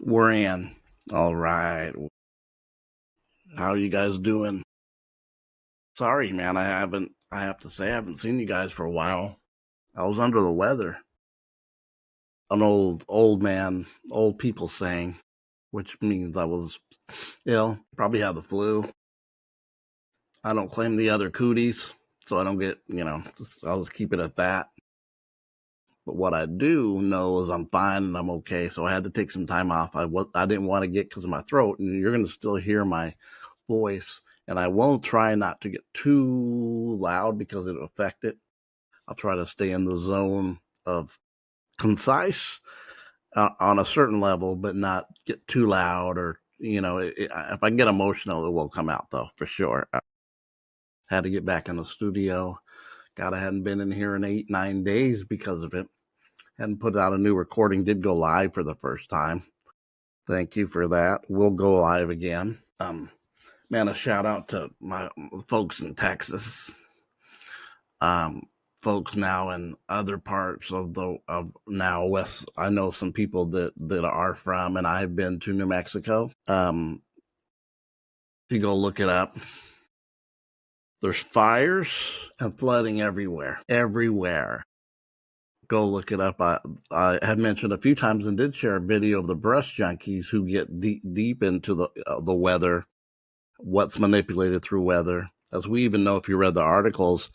We're in. All right. How are you guys doing? Sorry, man. I have to say, I haven't seen you guys for a while. I was under the weather. An old man, old people saying, which means I was ill. Probably had the flu. I don't claim the other cooties, so I don't get, I'll just keep it at that. But what I do know is I'm fine and I'm okay. So I had to take some time off. I didn't want to get because of my throat, and you're going to still hear my voice. And I won't try not to get too loud because it'll affect it. I'll try to stay in the zone of concise on a certain level, but not get too loud or if I get emotional, it will come out though for sure. I had to get back in the studio. God, I hadn't been in here in 8-9 days because of it. Hadn't put out a new recording. Did go live for the first time. Thank you for that. We'll go live again. Man, a shout out to my folks in Texas. Folks now in other parts of now West. I know some people that are from, and I've been to New Mexico. If you go look it up, there's fires and flooding everywhere. Go look it up. I had mentioned a few times and did share a video of the brush junkies who get deep into the weather, what's manipulated through weather. As we even know, if you read the articles,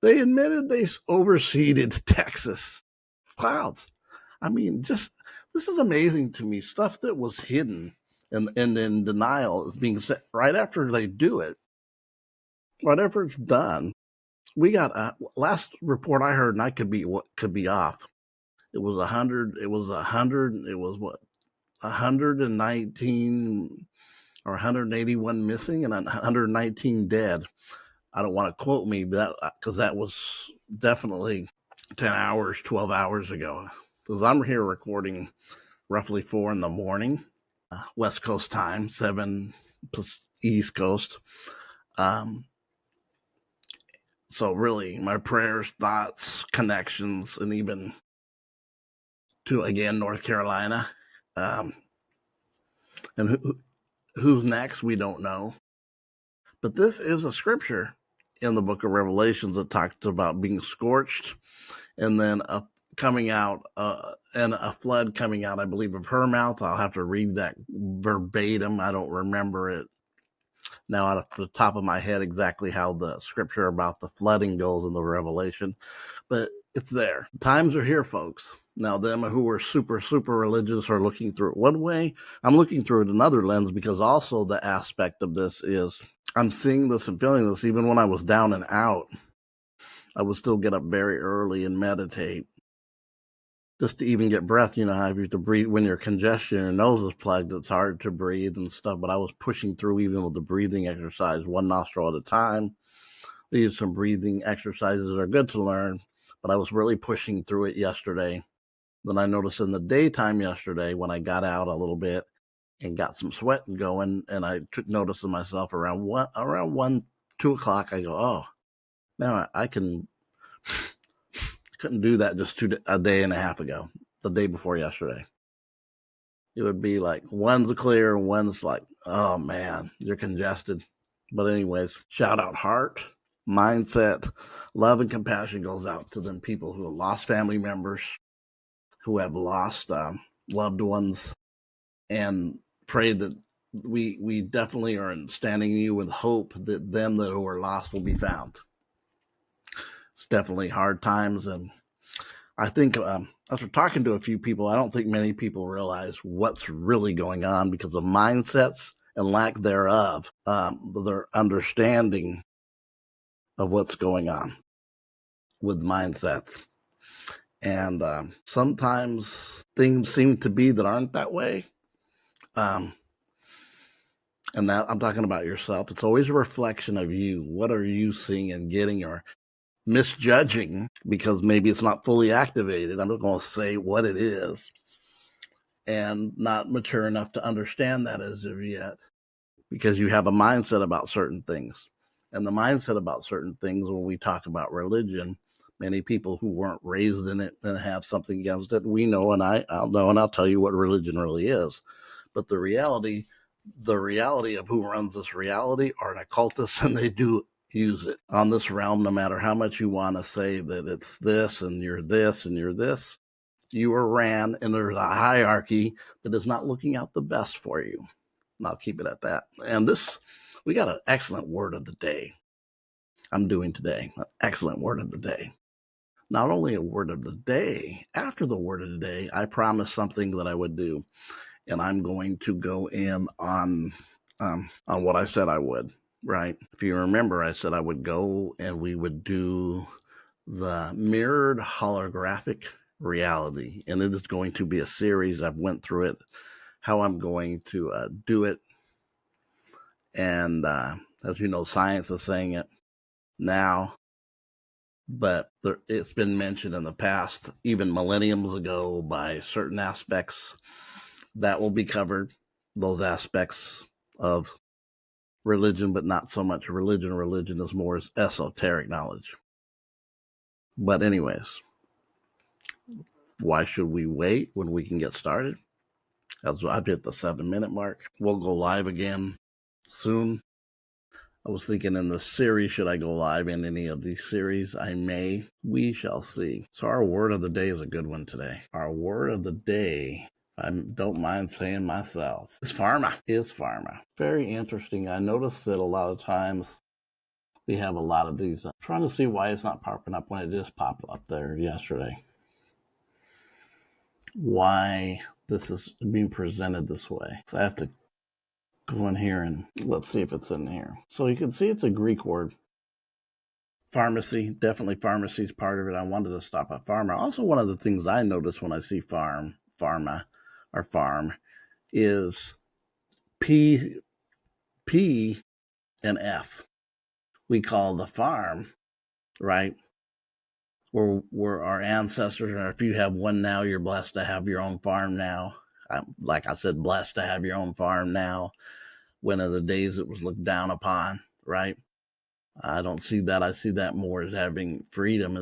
they admitted they overseeded Texas clouds. I mean, just this is amazing to me. Stuff that was hidden and in denial is being set right after they do it. Whatever it's done, we got last report I heard, and I could be off. It was 100. It was 100. It was what 119 or 181 missing and 119 dead. I don't want to quote me, but because that was definitely 10 hours, 12 hours ago. Because I'm here recording roughly 4 in the morning, West Coast time, 7 East Coast. So really, my prayers, thoughts, connections, and even to, again, North Carolina. And who's next, we don't know. But this is a scripture in the book of Revelations that talks about being scorched and then coming out and a flood coming out, I believe, of her mouth. I'll have to read that verbatim. I don't remember it now out of the top of my head exactly how the scripture about the flooding goes in the Revelation, but it's there. Times are here, folks. Now, them who are super, super religious are looking through it one way. I'm looking through it another lens because also the aspect of this is I'm seeing this and feeling this. Even when I was down and out, I would still get up very early and meditate just to even get breath. You know how you have to breathe when your congestion, your nose is plugged, it's hard to breathe and stuff. But I was pushing through even with the breathing exercise, one nostril at a time. These some breathing exercises that are good to learn, but I was really pushing through it yesterday. Then I noticed in the daytime yesterday when I got out a little bit and got some sweating going, and I took notice of myself around 2 o'clock. I go, oh, now I couldn't do that just a day and a half ago, the day before yesterday. It would be like one's clear and one's like, oh man, you're congested. But anyways, shout out heart, mindset, love, and compassion goes out to them people who have lost family members, who have lost loved ones, and pray that we definitely are standing you with hope that them that who are lost will be found. It's definitely hard times, and I think after talking to a few people, I don't think many people realize what's really going on because of mindsets and lack thereof, their understanding of what's going on with mindsets. And sometimes things seem to be that aren't that way. And that I'm talking about yourself. It's always a reflection of you. What are you seeing and getting or misjudging because maybe it's not fully activated? I'm not going to say what it is and not mature enough to understand that as of yet because you have a mindset about certain things. And the mindset about certain things when we talk about religion Many people who weren't raised in it and have something against it. We know, and I'll know, and I'll tell you what religion really is. But the reality of who runs this reality are an occultist, and they do use it on this realm. No matter how much you want to say that it's this and you're this and you're this, you are ran, and there's a hierarchy that is not looking out the best for you. And I'll keep it at that. And we got an excellent word of the day. I'm doing today an excellent word of the day. Not only a word of the day, after the word of the day, I promised something that I would do, and I'm going to go in on what I said I would, right? If you remember, I said I would go and we would do the mirrored holographic reality, and it is going to be a series. I've went through it, how I'm going to do it, and as you know, science is saying it now, but it's been mentioned in the past, even millenniums ago, by certain aspects that will be covered, those aspects of religion, but not so much religion. Religion is more esoteric knowledge. But anyways, why should we wait when we can get started? I've hit the 7-minute mark. We'll go live again soon. I was thinking in the series, should I go live in any of these series? I may. We shall see. So our word of the day is a good one today. Our word of the day, I don't mind saying myself, is pharma. Is pharma. Very interesting. I noticed that a lot of times we have a lot of these. I'm trying to see why it's not popping up when it just popped up there yesterday. Why this is being presented this way. So I have to go in here and let's see if it's in here. So you can see it's a Greek word. Pharmacy, definitely pharmacy is part of it. I wanted to stop at pharma. Also, one of the things I notice when I see pharma, or farm, is P and F. We call the farm, right? Where our ancestors, or if you have one now, you're blessed to have your own farm now. Like I said, blessed to have your own farm now. One of the days it was looked down upon, right? I don't see that. I see that more as having freedom,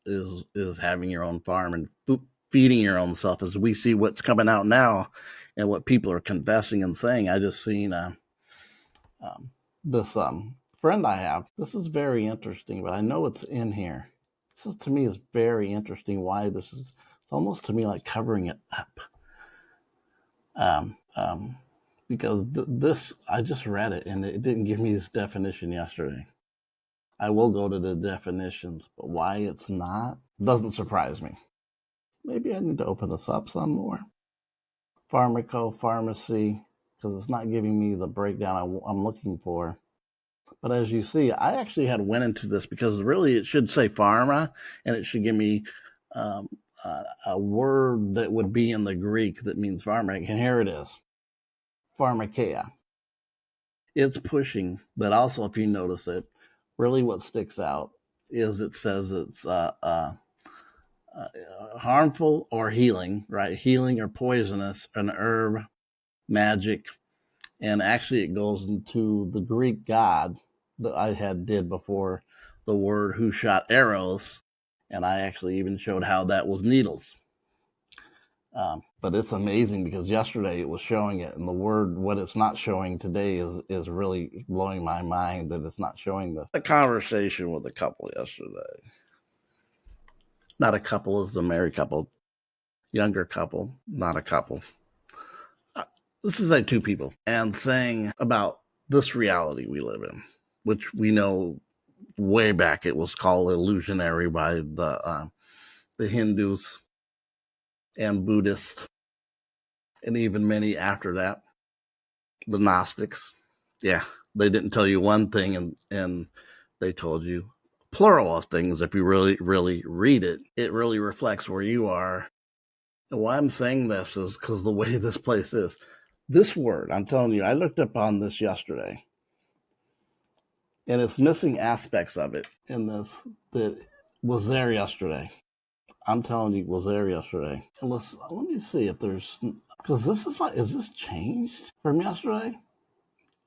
is having your own farm and feeding your own self. As we see what's coming out now and what people are confessing and saying. I just seen this friend I have. This is very interesting, but I know it's in here. This is, to me, is very interesting. Why this is? It's almost to me like covering it up. Because this, I just read it and it didn't give me this definition yesterday. I will go to the definitions, but why it's not doesn't surprise me. Maybe I need to open this up some more. Pharmacy, because it's not giving me the breakdown I'm looking for. But as you see, I actually had went into this because really it should say pharma, and it should give me a word that would be in the Greek that means pharma. And here it is, pharmakeia. It's pushing, but also if you notice it, really what sticks out is it says it's harmful or healing, right? Healing or poisonous, an herb, magic. And actually it goes into the Greek god that I did before, the word who shot arrows. And I actually even showed how that was needles. But it's amazing because yesterday it was showing it, and the word, what it's not showing today is really blowing my mind that it's not showing this. A conversation with a couple yesterday. Not a couple, it's a married couple. Younger couple, not a couple. This is like two people, and saying about this reality we live in, which we know way back it was called illusionary by the Hindus and Buddhists, and even many after that, the Gnostics. Yeah, they didn't tell you one thing, and they told you plural of things. If you really, really read it, it really reflects where you are. And why I'm saying this is because the way this place is. This word, I'm telling you, I looked up on this yesterday, and it's missing aspects of it in this that was there yesterday. I'm telling you, was there yesterday. And let me see if there's, because this is like, is this changed from yesterday?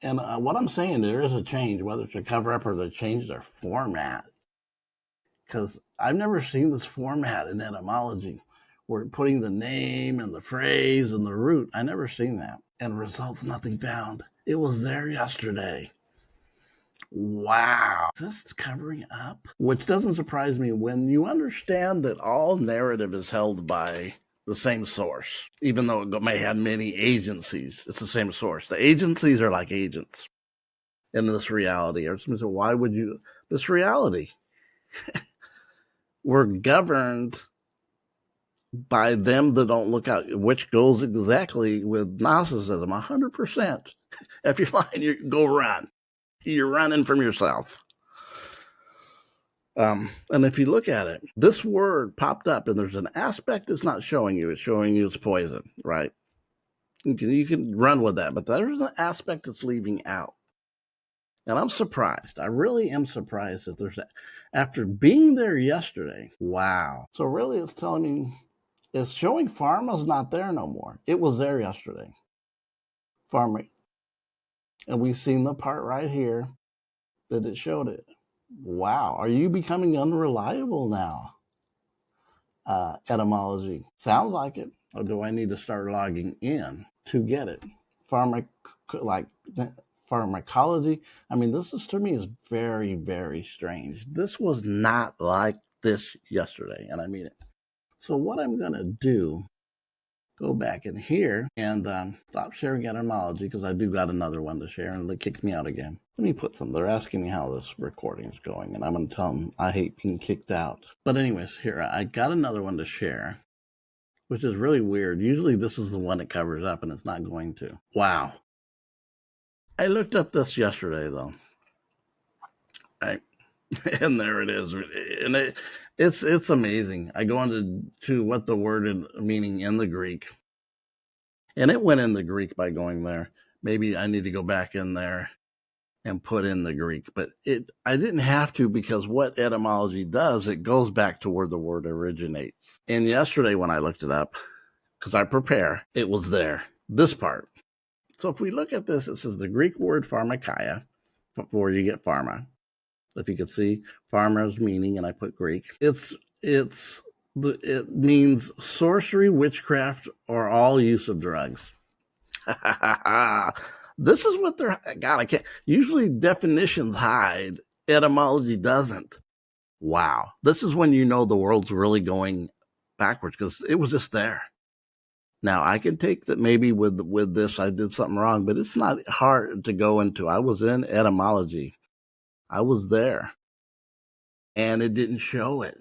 And what I'm saying, there is a change, whether it's a cover up or they changed their format. because I've never seen this format in etymology. We're putting the name and the phrase and the root. I never seen that. And results nothing found. It was there yesterday. Wow. Is this covering up? Which doesn't surprise me when you understand that all narrative is held by the same source. Even though it may have many agencies, it's the same source. The agencies are like agents in this reality. Or so why would you, this reality? We're governed by them that don't look out, which goes exactly with Gnosticism, 100%. If you're lying, you go run. You're running from yourself. And if you look at it, this word popped up, and there's an aspect it's not showing you. It's showing you it's poison, right? You can run with that, but there's an aspect that's leaving out. And I'm surprised. I really am surprised that there's that. After being there yesterday, wow. So really it's telling me, it's showing pharma's not there no more. It was there yesterday. Pharma. And we've seen the part right here that it showed it. Wow. Are you becoming unreliable now? Etymology. Sounds like it. Or do I need to start logging in to get it? Pharmacology. I mean, this is, to me, is very, very strange. This was not like this yesterday, and I mean it. So what I'm going to do, go back in here and stop sharing etymology, because I do got another one to share, and they kicked me out again. Let me put some. They're asking me how this recording is going, and I'm going to tell them I hate being kicked out. But anyways, here, I got another one to share, which is really weird. Usually this is the one that covers up, and it's not going to. Wow. I looked up this yesterday, though. Right. And there it is. And it's amazing. I go into what the word is meaning in the Greek. And it went in the Greek by going there. Maybe I need to go back in there and put in the Greek. But I didn't have to, because what etymology does, it goes back to where the word originates. And yesterday when I looked it up, because I prepare, it was there. This part. So if we look at this, it says the Greek word pharmakia, where you get pharma. If you could see pharma's meaning, and I put Greek, it means sorcery, witchcraft, or all use of drugs. This is what they're, God, I can't, usually definitions hide, etymology doesn't. Wow. This is when you know the world's really going backwards, because it was just there. Now, I can take that maybe with this I did something wrong, but it's not hard to go into. I was in etymology. I was there. And it didn't show it.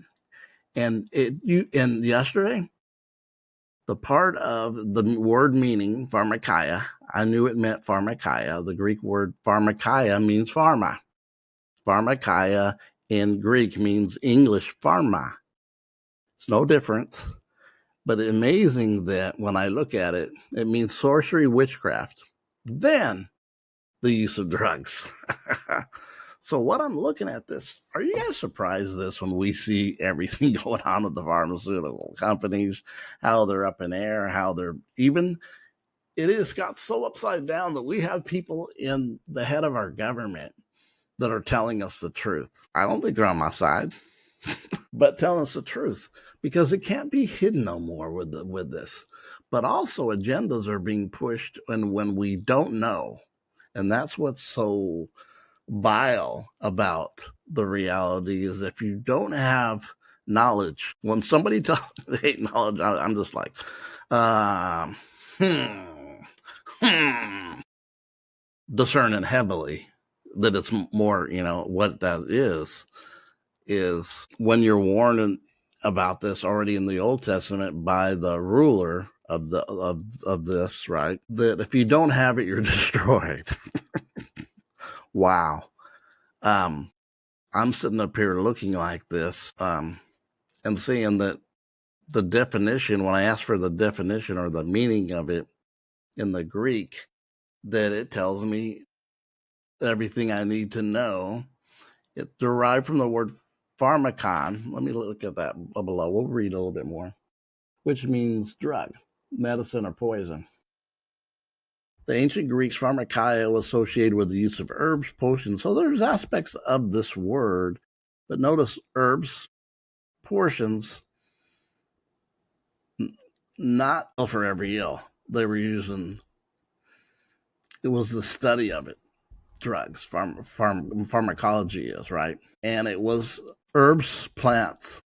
And yesterday, the part of the word meaning, pharmakia, I knew it meant pharmakia. The Greek word pharmakia means pharma. Pharmakia in Greek means English pharma. It's no different. But amazing that when I look at it, it means sorcery, witchcraft, then the use of drugs. So what I'm looking at this, are you guys surprised at this when we see everything going on with the pharmaceutical companies, how they're up in air, how they're even, it is got so upside down that we have people in the head of our government that are telling us the truth. I don't think they're on my side, but telling us the truth, because it can't be hidden no more with this. But also agendas are being pushed, and when we don't know, and that's what's so vile about the reality is if you don't have knowledge, when somebody tells me they hate knowledge, I'm just like, discerning heavily that it's more, what that is when you're warned about this already in the Old Testament by the ruler of this, right? That if you don't have it, you're destroyed. Wow. I'm sitting up here looking like this, and seeing that the definition, when I ask for the definition or the meaning of it in the Greek, that it tells me everything I need to know. It's derived from the word pharmakon. Let me look at that below. We'll read a little bit more, which means drug, medicine, or poison. The ancient Greeks, pharmakia was associated with the use of herbs, potions. So there's aspects of this word, but notice herbs, portions, not for every ill. They were using, it was the study of it, drugs, pharmacology is, right? And it was herbs, plants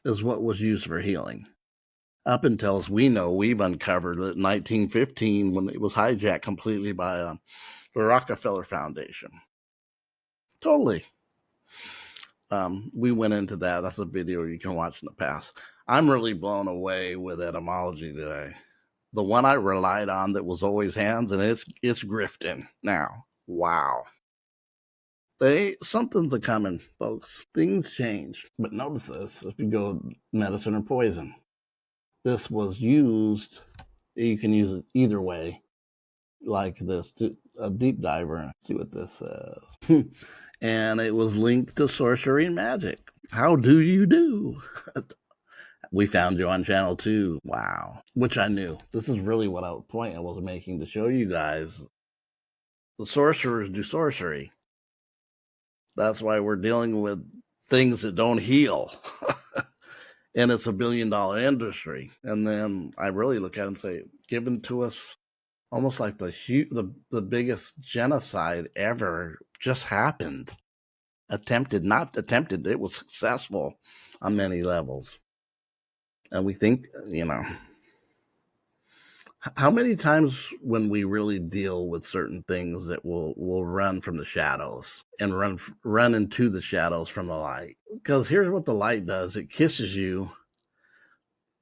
is what was used for healing. Up until, as we know, we've uncovered that in 1915 when it was hijacked completely by the Rockefeller Foundation. Totally. We went into that. That's a video you can watch in the past. I'm really blown away with etymology today. The one I relied on that was always hands, and it's grifting now. Wow. Something's a coming, folks. Things change. But notice this, if you go medicine or poison, this was used, you can use it either way, like this, to a deep diver, see what this says. And it was linked to sorcery and magic. How do you do? We found you on channel 2. Wow. Which I knew. This is really what point I was making, to show you guys the sorcerers do sorcery. That's why we're dealing with things that don't heal. And it's $1 billion industry. And then I really look at it and say, given to us almost like the biggest genocide ever just happened. Not attempted, it was successful on many levels. And we think, how many times when we really deal with certain things that will run from the shadows and run into the shadows from the light? Because here's what the light does. It kisses you,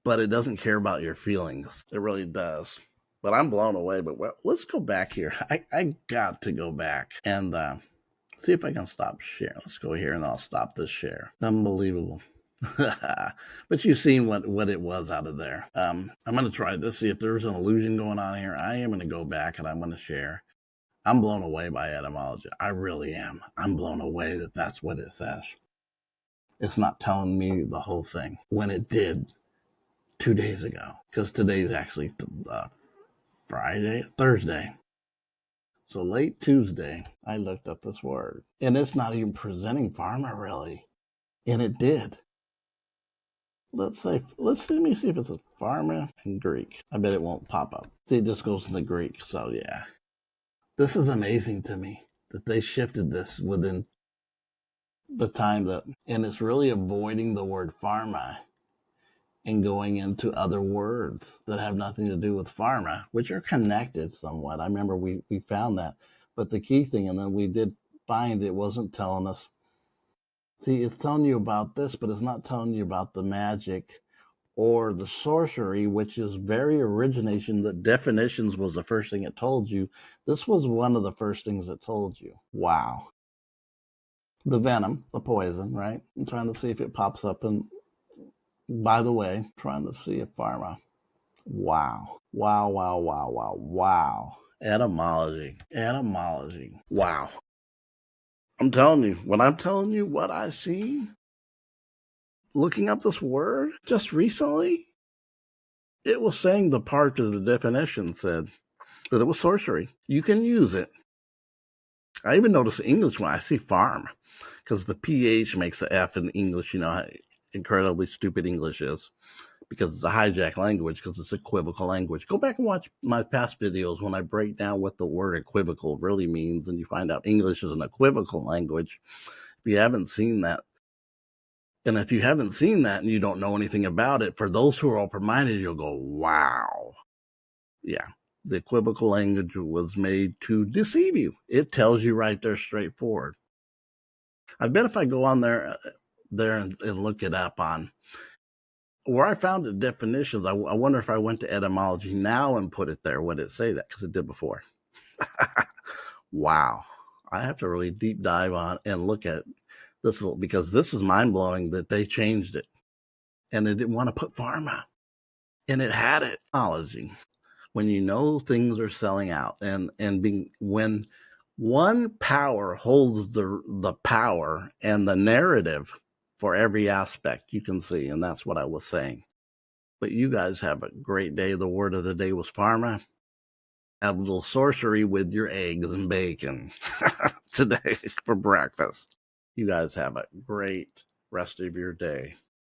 but it doesn't care about your feelings. It really does. But I'm blown away. But let's go back here. I got to go back and see if I can stop sharing. Let's go here and I'll stop this share. Unbelievable. But you've seen what it was out of there. I'm going to try this, see if there's an illusion going on here. I am going to go back and I'm going to share. I'm blown away by etymology. I really am. I'm blown away that that's what it says. It's not telling me the whole thing when it did 2 days ago, because today's actually Thursday. So late Tuesday, I looked up this word, and it's not even presenting pharma really, and it did. Let me see if it's a pharma in Greek. I bet it won't pop up. See, it just goes in the Greek. So yeah, this is amazing to me that they shifted this within the time and it's really avoiding the word pharma and going into other words that have nothing to do with pharma, which are connected somewhat. I remember we found that, but the key thing, and then we did find it wasn't telling us. See, it's telling you about this, but it's not telling you about the magic or the sorcery, which is very origination. The definitions was the first thing it told you. This was one of the first things it told you. Wow. The venom, the poison, right? I'm trying to see if it pops up. And by the way, trying to see if pharma. Wow. Wow, wow, wow, wow, wow. Etymology. Wow. I'm telling you, when I'm telling you what I see, looking up this word just recently, it was saying the part of the definition said that it was sorcery. You can use it. I even notice English when I see farm, because the PH makes the F in English. You know how incredibly stupid English is, because it's a hijacked language, because it's equivocal language. Go back and watch my past videos when I break down what the word equivocal really means, and you find out English is an equivocal language. If you haven't seen that, and if you haven't seen that and you don't know anything about it, for those who are open-minded, you'll go, wow. Yeah, the equivocal language was made to deceive you. It tells you right there straightforward. I bet if I go on there and look it up on where I found the definitions, I wonder if I went to etymology now and put it there, would it say that? Because it did before. Wow. I have to really deep dive on and look at this, because this is mind-blowing that they changed it. And they didn't want to put pharma. And it had it. Etymology. When you know things are selling out, and when one power holds the power and the narrative for every aspect, you can see, and that's what I was saying. But you guys have a great day. The word of the day was pharma. Have a little sorcery with your eggs and bacon today for breakfast. You guys have a great rest of your day.